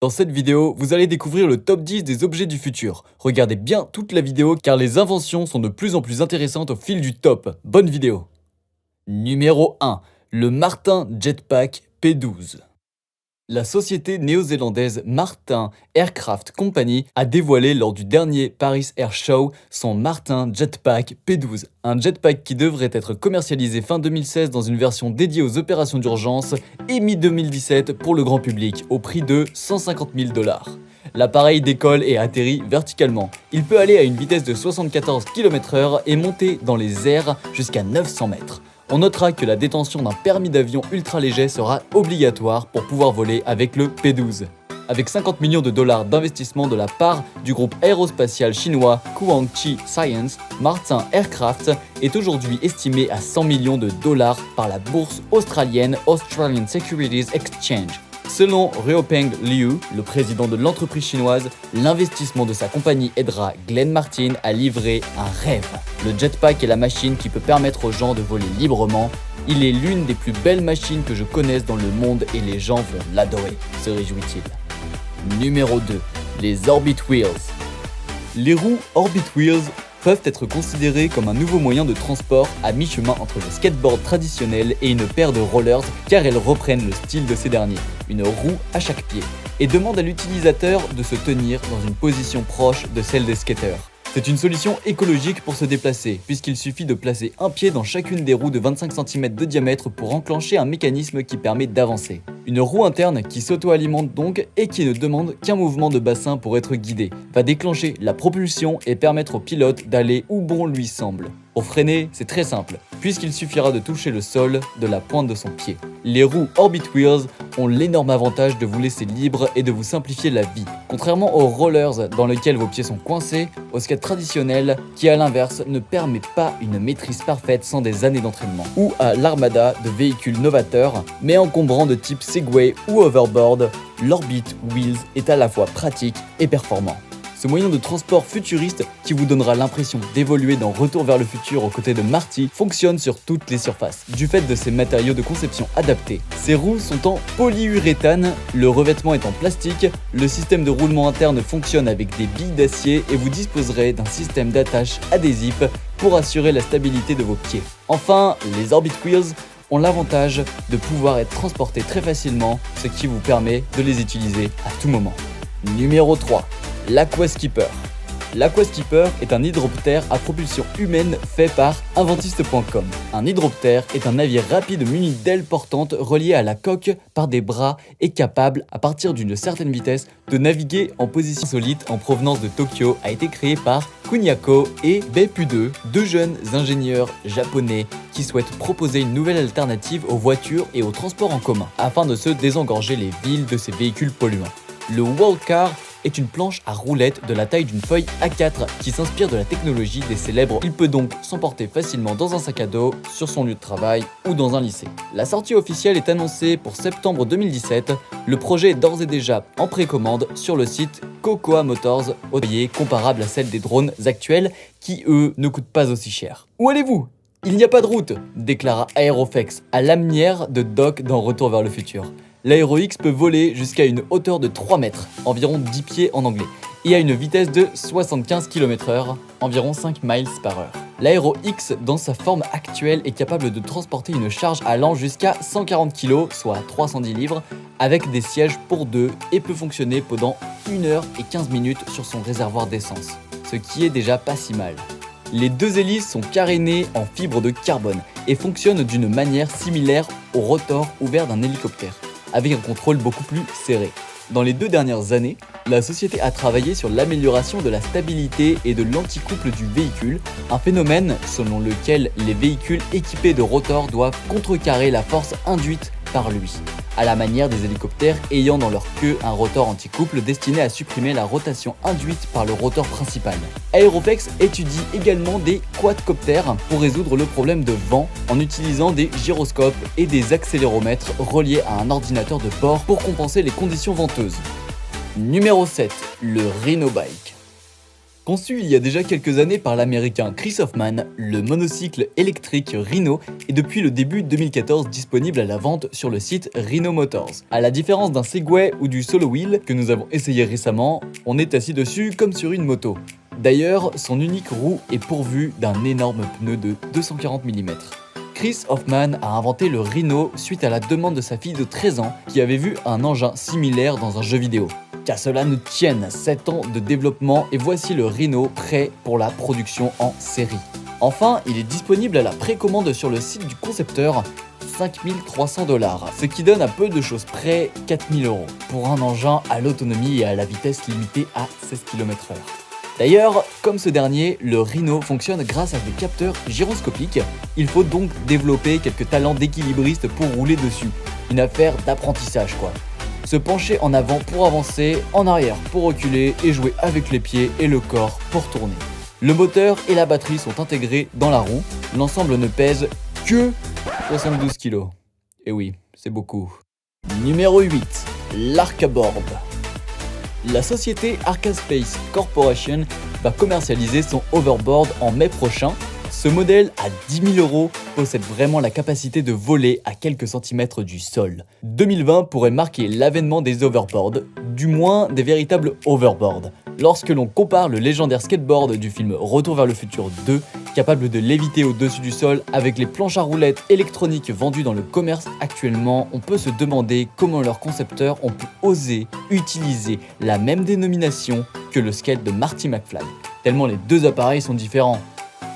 Dans cette vidéo, vous allez découvrir le top 10 des objets du futur. Regardez bien toute la vidéo car les inventions sont de plus en plus intéressantes au fil du top. Bonne vidéo. Numéro 1. Le Martin Jetpack P12. La société néo-zélandaise Martin Aircraft Company a dévoilé lors du dernier Paris Air Show son Martin Jetpack P12, un jetpack qui devrait être commercialisé fin 2016 dans une version dédiée aux opérations d'urgence et mi-2017 pour le grand public au prix de 150 000 $. L'appareil décolle et atterrit verticalement. Il peut aller à une vitesse de 74 km/h et monter dans les airs jusqu'à 900 mètres. On notera que la détention d'un permis d'avion ultra léger sera obligatoire pour pouvoir voler avec le P12. Avec 50 millions de dollars d'investissement de la part du groupe aérospatial chinois Guangqi Science, Martin Aircraft est aujourd'hui estimé à 100 millions de dollars par la bourse australienne Australian Securities Exchange. Selon Ruopeng Liu, le président de l'entreprise chinoise, l'investissement de sa compagnie aidera Glenn Martin à livrer un rêve. Le jetpack est la machine qui peut permettre aux gens de voler librement. Il est l'une des plus belles machines que je connaisse dans le monde et les gens vont l'adorer, se réjouit-il. Numéro 2. Les Orbit Wheels. Les roues Orbit Wheels peuvent être considérées comme un nouveau moyen de transport à mi-chemin entre le skateboard traditionnel et une paire de rollers car elles reprennent le style de ces derniers, une roue à chaque pied, et demandent à l'utilisateur de se tenir dans une position proche de celle des skateurs. C'est une solution écologique pour se déplacer, puisqu'il suffit de placer un pied dans chacune des roues de 25 cm de diamètre pour enclencher un mécanisme qui permet d'avancer. Une roue interne qui s'auto-alimente donc et qui ne demande qu'un mouvement de bassin pour être guidée, va déclencher la propulsion et permettre au pilote d'aller où bon lui semble. Pour freiner, c'est très simple, puisqu'il suffira de toucher le sol de la pointe de son pied. Les roues Orbit Wheels ont l'énorme avantage de vous laisser libre et de vous simplifier la vie. Contrairement aux rollers dans lesquels vos pieds sont coincés, au skate traditionnel qui à l'inverse ne permet pas une maîtrise parfaite sans des années d'entraînement. Ou à l'armada de véhicules novateurs, mais encombrants de type Segway ou Overboard, l'Orbit Wheels est à la fois pratique et performant. Ce moyen de transport futuriste qui vous donnera l'impression d'évoluer dans Retour vers le futur aux côtés de Marty fonctionne sur toutes les surfaces, du fait de ses matériaux de conception adaptés. Ces roues sont en polyuréthane, le revêtement est en plastique, le système de roulement interne fonctionne avec des billes d'acier et vous disposerez d'un système d'attache adhésif pour assurer la stabilité de vos pieds. Enfin, les Orbit Wheels ont l'avantage de pouvoir être transportés très facilement, ce qui vous permet de les utiliser à tout moment. Numéro 3. L'Aquaskipper. L'Aquaskipper est un hydroptère à propulsion humaine fait par Inventiste.com. Un hydroptère est un navire rapide muni d'ailes portantes reliées à la coque par des bras et capable, à partir d'une certaine vitesse, de naviguer en position insolite en provenance de Tokyo, a été créé par Kunyako et Beppu2, deux jeunes ingénieurs japonais qui souhaitent proposer une nouvelle alternative aux voitures et aux transports en commun, afin de se désengorger les villes de ces véhicules polluants. Le Wallcar est une planche à roulettes de la taille d'une feuille A4 qui s'inspire de la technologie des célèbres. Il peut donc s'emporter facilement dans un sac à dos, sur son lieu de travail ou dans un lycée. La sortie officielle est annoncée pour septembre 2017. Le projet est d'ores et déjà en précommande sur le site Cocoa Motors, au prix comparable à celle des drones actuels qui, eux, ne coûtent pas aussi cher. Où allez-vous ? Il n'y a pas de route, déclara Aerofex à l'âmière de Doc dans Retour vers le futur. L'Aero-X peut voler jusqu'à une hauteur de 3 mètres, environ 10 pieds en anglais, et à une vitesse de 75 km/h, environ 5 miles par heure. L'Aero-X, dans sa forme actuelle, est capable de transporter une charge allant jusqu'à 140 kg, soit 310 livres, avec des sièges pour deux et peut fonctionner pendant 1 heure et 15 minutes sur son réservoir d'essence, ce qui est déjà pas si mal. Les deux hélices sont carénées en fibre de carbone et fonctionnent d'une manière similaire au rotor ouvert d'un hélicoptère, avec un contrôle beaucoup plus serré. Dans les 2 dernières années, la société a travaillé sur l'amélioration de la stabilité et de l'anticouple du véhicule, un phénomène selon lequel les véhicules équipés de rotors doivent contrecarrer la force induite par lui, à la manière des hélicoptères ayant dans leur queue un rotor anticouple destiné à supprimer la rotation induite par le rotor principal. Aerofex étudie également des quadcoptères pour résoudre le problème de vent en utilisant des gyroscopes et des accéléromètres reliés à un ordinateur de bord pour compenser les conditions venteuses. Numéro 7. Le Rhino Bike. Conçu il y a déjà quelques années par l'américain Chris Hoffman, le monocycle électrique Rhino est depuis le début 2014 disponible à la vente sur le site Rhino Motors. À la différence d'un Segway ou du Solo Wheel que nous avons essayé récemment, on est assis dessus comme sur une moto. D'ailleurs, son unique roue est pourvue d'un énorme pneu de 240 mm. Chris Hoffman a inventé le Rhino suite à la demande de sa fille de 13 ans qui avait vu un engin similaire dans un jeu vidéo. Qu'à cela ne tienne, 7 ans de développement et voici le Rhino prêt pour la production en série. Enfin, il est disponible à la précommande sur le site du concepteur, 5 300 $, ce qui donne à peu de choses près 4 000 € pour un engin à l'autonomie et à la vitesse limitée à 16 km/h. D'ailleurs, comme ce dernier, le Rhino fonctionne grâce à des capteurs gyroscopiques. Il faut donc développer quelques talents d'équilibriste pour rouler dessus. Une affaire d'apprentissage quoi. Se pencher en avant pour avancer, en arrière pour reculer et jouer avec les pieds et le corps pour tourner. Le moteur et la batterie sont intégrés dans la roue. L'ensemble ne pèse que 72 kg. Et oui, c'est beaucoup. Numéro 8. L'Arcaboard. La société Arcaspace Corporation va commercialiser son hoverboard en mai prochain. Ce modèle à 10 000 € possède vraiment la capacité de voler à quelques centimètres du sol. 2020 pourrait marquer l'avènement des overboards, du moins des véritables overboards. Lorsque l'on compare le légendaire skateboard du film Retour vers le futur 2, capable de léviter au-dessus du sol avec les planches à roulettes électroniques vendues dans le commerce actuellement, on peut se demander comment leurs concepteurs ont pu oser utiliser la même dénomination que le skate de Marty McFly, tellement les deux appareils sont différents.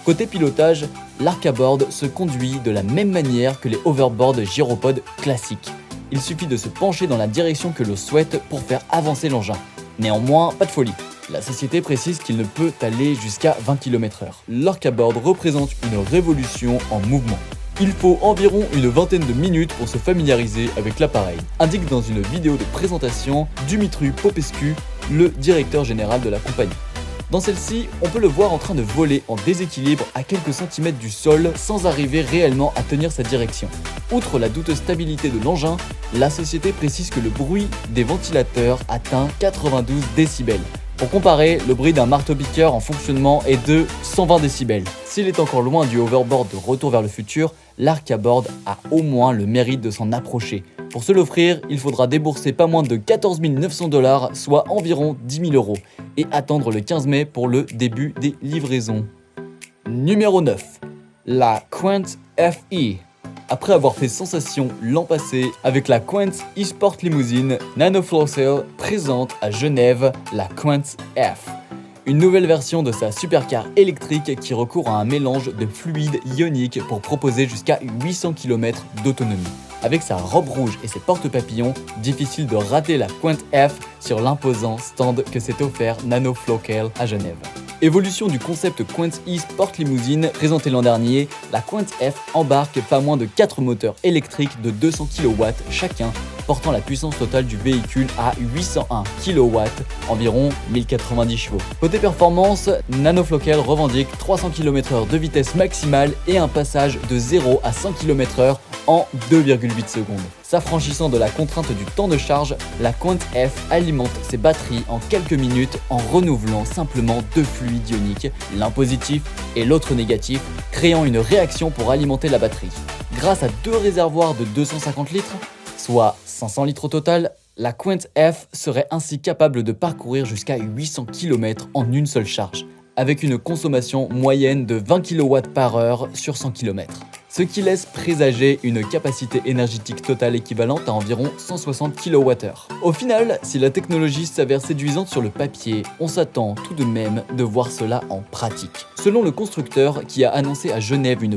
Côté pilotage, l'Arcaboard se conduit de la même manière que les overboards gyropodes classiques. Il suffit de se pencher dans la direction que l'on souhaite pour faire avancer l'engin. Néanmoins, pas de folie. La société précise qu'il ne peut aller jusqu'à 20 km/h. L'Arcaboard représente une révolution en mouvement. Il faut environ une vingtaine de minutes pour se familiariser avec l'appareil, indique dans une vidéo de présentation Dumitru Popescu, le directeur général de la compagnie. Dans celle-ci, on peut le voir en train de voler en déséquilibre à quelques centimètres du sol sans arriver réellement à tenir sa direction. Outre la douteuse stabilité de l'engin, la société précise que le bruit des ventilateurs atteint 92 décibels. Pour comparer, le bruit d'un marteau-piqueur en fonctionnement est de 120 décibels. S'il est encore loin du hoverboard de Retour vers le futur, l'Arcaboard a au moins le mérite de s'en approcher. Pour se l'offrir, il faudra débourser pas moins de 14 900 $, soit environ 10 000 €, et attendre le 15 mai pour le début des livraisons. Numéro 9. La Quant FE. Après avoir fait sensation l'an passé avec la Quant eSport Limousine, NanoFlowCell présente à Genève la Quant F. Une nouvelle version de sa supercar électrique qui recourt à un mélange de fluide ionique pour proposer jusqu'à 800 km d'autonomie. Avec sa robe rouge et ses porte-papillons, difficile de rater la Quant F sur l'imposant stand que s'est offert NanoFlowCell à Genève. Évolution du concept Quant eSport Limousine présenté l'an dernier, la Quant F embarque pas moins de 4 moteurs électriques de 200 kW chacun, portant la puissance totale du véhicule à 801 kW, environ 1090 chevaux. Côté performance, NanoFlowCell revendique 300 km/h de vitesse maximale et un passage de 0 à 100 km/h en 2,8 secondes. S'affranchissant de la contrainte du temps de charge, la Quant F alimente ses batteries en quelques minutes en renouvelant simplement deux fluides ioniques, l'un positif et l'autre négatif, créant une réaction pour alimenter la batterie. Grâce à deux réservoirs de 250 litres, soit 500 litres au total, la Quant F serait ainsi capable de parcourir jusqu'à 800 km en une seule charge, avec une consommation moyenne de 20 kWh sur 100 km. Ce qui laisse présager une capacité énergétique totale équivalente à environ 160 kWh. Au final, si la technologie s'avère séduisante sur le papier, on s'attend tout de même de voir cela en pratique. Selon le constructeur qui a annoncé à Genève une